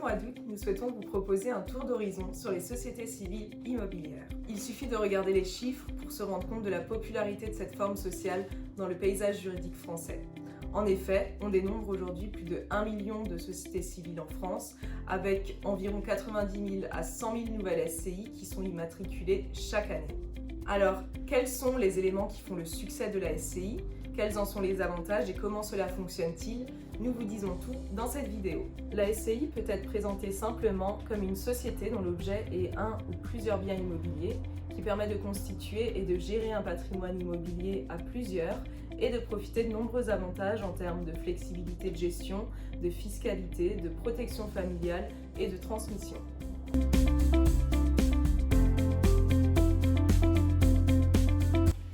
mois d'août, nous souhaitons vous proposer un tour d'horizon sur les sociétés civiles immobilières. Il suffit de regarder les chiffres pour se rendre compte de la popularité de cette forme sociale dans le paysage juridique français. En effet, on dénombre aujourd'hui plus de 1 million de sociétés civiles en France, avec environ 90 000 à 100 000 nouvelles SCI qui sont immatriculées chaque année. Alors, quels sont les éléments qui font le succès de la SCI ? Quels en sont les avantages et comment cela fonctionne-t-il ? Nous vous disons tout dans cette vidéo. La SCI peut être présentée simplement comme une société dont l'objet est un ou plusieurs biens immobiliers qui permet de constituer et de gérer un patrimoine immobilier à plusieurs et de profiter de nombreux avantages en termes de flexibilité de gestion, de fiscalité, de protection familiale et de transmission.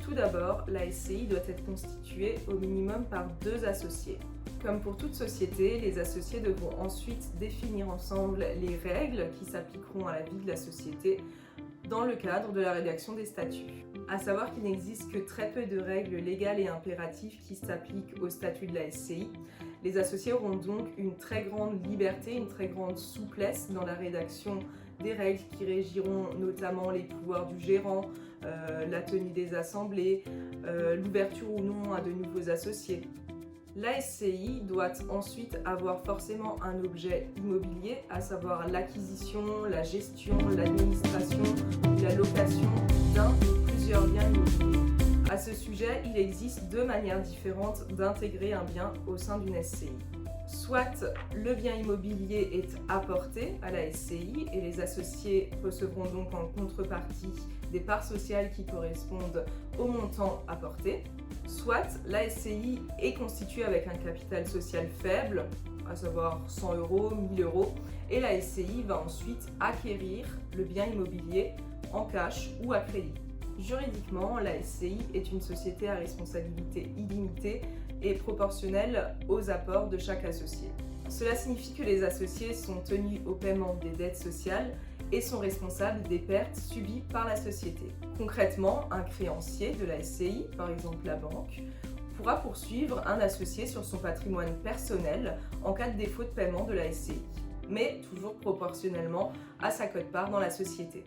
Tout d'abord, la SCI doit être constituée au minimum par 2 associés. Comme pour toute société, les associés devront ensuite définir ensemble les règles qui s'appliqueront à la vie de la société dans le cadre de la rédaction des statuts. À savoir qu'il n'existe que très peu de règles légales et impératives qui s'appliquent au statut de la SCI. Les associés auront donc une très grande liberté, une très grande souplesse dans la rédaction des règles qui régiront notamment les pouvoirs du gérant, la tenue des assemblées, l'ouverture ou non à de nouveaux associés. La SCI doit ensuite avoir forcément un objet immobilier, à savoir l'acquisition, la gestion, l'administration ou la location d'un ou plusieurs biens immobiliers. À ce sujet, il existe 2 manières différentes d'intégrer un bien au sein d'une SCI. Soit le bien immobilier est apporté à la SCI et les associés recevront donc en contrepartie des parts sociales qui correspondent au montant apporté. Soit la SCI est constituée avec un capital social faible, à savoir 100 €, 1000 €, et la SCI va ensuite acquérir le bien immobilier en cash ou à crédit. Juridiquement, la SCI est une société à responsabilité illimitée et proportionnelle aux apports de chaque associé. Cela signifie que les associés sont tenus au paiement des dettes sociales et sont responsables des pertes subies par la société. Concrètement, un créancier de la SCI, par exemple la banque, pourra poursuivre un associé sur son patrimoine personnel en cas de défaut de paiement de la SCI, mais toujours proportionnellement à sa quote-part dans la société.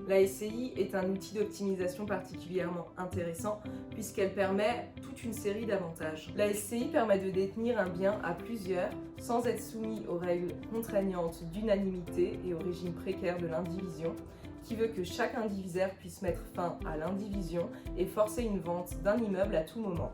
La SCI est un outil d'optimisation particulièrement intéressant puisqu'elle permet toute une série d'avantages. La SCI permet de détenir un bien à plusieurs sans être soumis aux règles contraignantes d'unanimité et au régime précaire de l'indivision qui veut que chaque indivisaire puisse mettre fin à l'indivision et forcer une vente d'un immeuble à tout moment.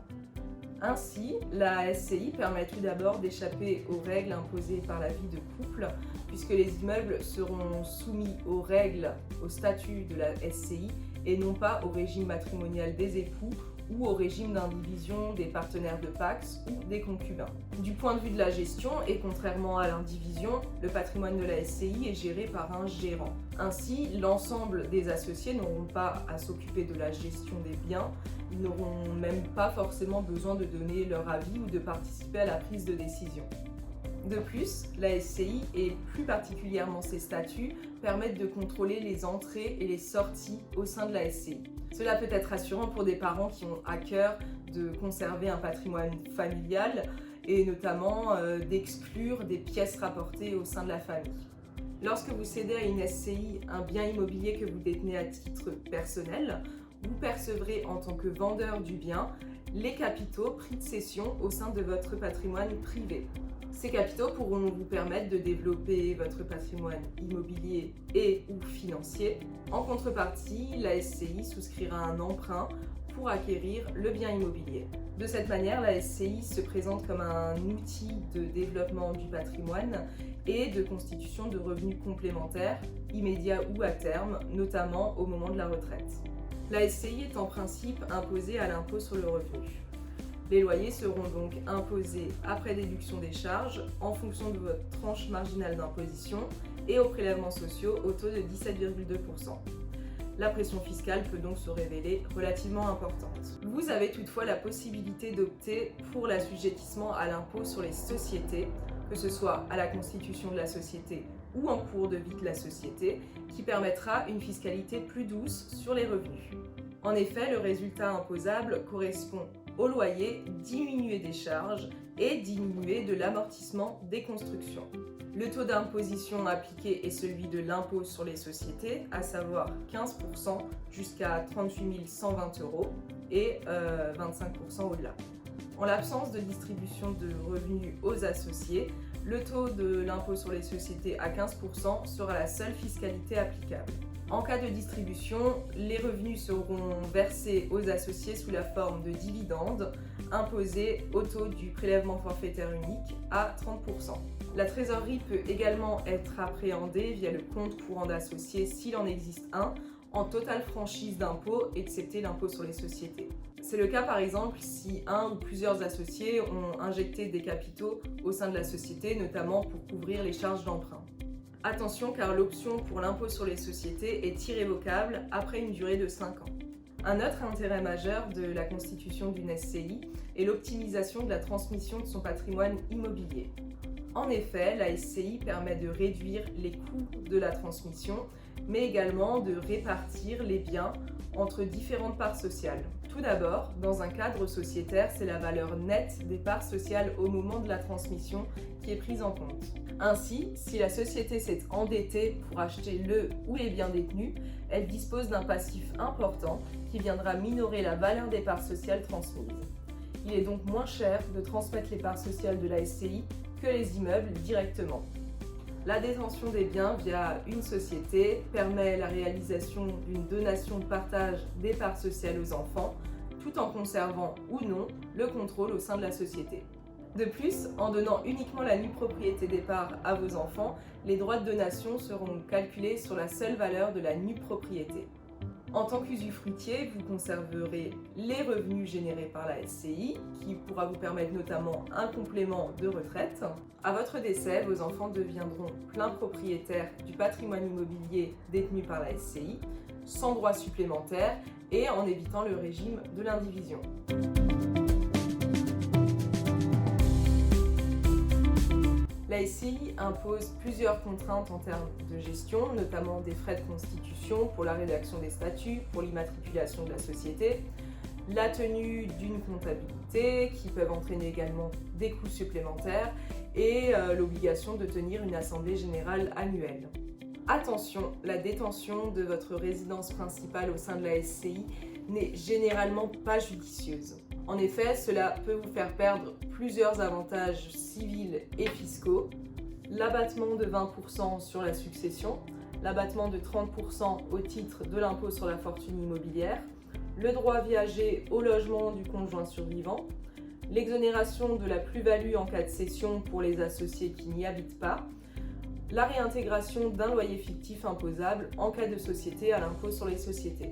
Ainsi, la SCI permet tout d'abord d'échapper aux règles imposées par la vie de couple, puisque les immeubles seront soumis aux règles, au statut de la SCI, et non pas au régime matrimonial des époux ou au régime d'indivision des partenaires de Pacs ou des concubins. Du point de vue de la gestion, et contrairement à l'indivision, le patrimoine de la SCI est géré par un gérant. Ainsi, l'ensemble des associés n'auront pas à s'occuper de la gestion des biens, ils n'auront même pas forcément besoin de donner leur avis ou de participer à la prise de décision. De plus, la SCI et plus particulièrement ses statuts permettent de contrôler les entrées et les sorties au sein de la SCI. Cela peut être rassurant pour des parents qui ont à cœur de conserver un patrimoine familial et notamment d'exclure des pièces rapportées au sein de la famille. Lorsque vous cédez à une SCI un bien immobilier que vous détenez à titre personnel, vous percevrez en tant que vendeur du bien les capitaux pris de cession au sein de votre patrimoine privé. Ces capitaux pourront vous permettre de développer votre patrimoine immobilier et ou financier. En contrepartie, la SCI souscrira un emprunt pour acquérir le bien immobilier. De cette manière, la SCI se présente comme un outil de développement du patrimoine et de constitution de revenus complémentaires, immédiats ou à terme, notamment au moment de la retraite. La SCI est en principe imposée à l'impôt sur le revenu. Les loyers seront donc imposés après déduction des charges en fonction de votre tranche marginale d'imposition et aux prélèvements sociaux au taux de 17,2%. La pression fiscale peut donc se révéler relativement importante. Vous avez toutefois la possibilité d'opter pour l'assujettissement à l'impôt sur les sociétés, que ce soit à la constitution de la société ou en cours de vie de la société, qui permettra une fiscalité plus douce sur les revenus. En effet, le résultat imposable correspond au loyer, diminuer des charges et diminuer de l'amortissement des constructions. Le taux d'imposition appliqué est celui de l'impôt sur les sociétés, à savoir 15% jusqu'à 38 120 € et 25% au-delà. En l'absence de distribution de revenus aux associés, le taux de l'impôt sur les sociétés à 15% sera la seule fiscalité applicable. En cas de distribution, les revenus seront versés aux associés sous la forme de dividendes, imposés au taux du prélèvement forfaitaire unique à 30%. La trésorerie peut également être appréhendée via le compte courant d'associés s'il en existe un, en totale franchise d'impôt, excepté l'impôt sur les sociétés. C'est le cas par exemple si un ou plusieurs associés ont injecté des capitaux au sein de la société, notamment pour couvrir les charges d'emprunt. Attention car l'option pour l'impôt sur les sociétés est irrévocable après une durée de 5 ans. Un autre intérêt majeur de la constitution d'une SCI est l'optimisation de la transmission de son patrimoine immobilier. En effet, la SCI permet de réduire les coûts de la transmission, mais également de répartir les biens entre différentes parts sociales. Tout d'abord, dans un cadre sociétaire, c'est la valeur nette des parts sociales au moment de la transmission qui est prise en compte. Ainsi, si la société s'est endettée pour acheter le ou les biens détenus, elle dispose d'un passif important qui viendra minorer la valeur des parts sociales transmises. Il est donc moins cher de transmettre les parts sociales de la SCI que les immeubles directement. La détention des biens via une société permet la réalisation d'une donation de partage des parts sociales aux enfants, tout en conservant ou non le contrôle au sein de la société. De plus, en donnant uniquement la nue propriété des parts à vos enfants, les droits de donation seront calculés sur la seule valeur de la nue propriété. En tant qu'usufruitier, vous conserverez les revenus générés par la SCI, qui pourra vous permettre notamment un complément de retraite. À votre décès, vos enfants deviendront pleins propriétaires du patrimoine immobilier détenu par la SCI, sans droits supplémentaires et en évitant le régime de l'indivision. La SCI impose plusieurs contraintes en termes de gestion, notamment des frais de constitution pour la rédaction des statuts, pour l'immatriculation de la société, la tenue d'une comptabilité qui peuvent entraîner également des coûts supplémentaires et l'obligation de tenir une assemblée générale annuelle. Attention, la détention de votre résidence principale au sein de la SCI n'est généralement pas judicieuse. En effet, cela peut vous faire perdre plusieurs avantages civils et fiscaux, l'abattement de 20% sur la succession, l'abattement de 30% au titre de l'impôt sur la fortune immobilière, le droit viager au logement du conjoint survivant, l'exonération de la plus-value en cas de cession pour les associés qui n'y habitent pas, la réintégration d'un loyer fictif imposable en cas de société à l'impôt sur les sociétés.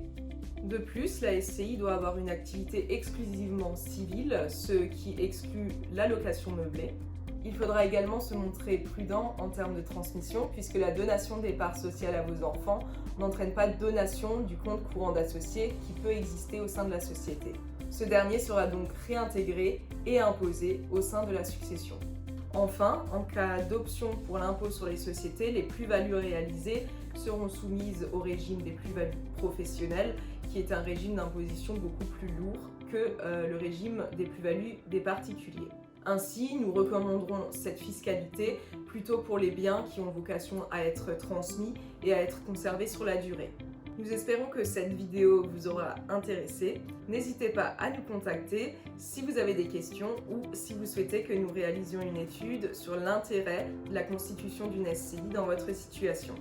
De plus, la SCI doit avoir une activité exclusivement civile, ce qui exclut la location meublée. Il faudra également se montrer prudent en termes de transmission, puisque la donation des parts sociales à vos enfants n'entraîne pas de donation du compte courant d'associé qui peut exister au sein de la société. Ce dernier sera donc réintégré et imposé au sein de la succession. Enfin, en cas d'option pour l'impôt sur les sociétés, les plus-values réalisées seront soumises au régime des plus-values professionnelles, qui est un régime d'imposition beaucoup plus lourd que le régime des plus-values des particuliers. Ainsi, nous recommanderons cette fiscalité plutôt pour les biens qui ont vocation à être transmis et à être conservés sur la durée. Nous espérons que cette vidéo vous aura intéressé. N'hésitez pas à nous contacter si vous avez des questions ou si vous souhaitez que nous réalisions une étude sur l'intérêt de la constitution d'une SCI dans votre situation.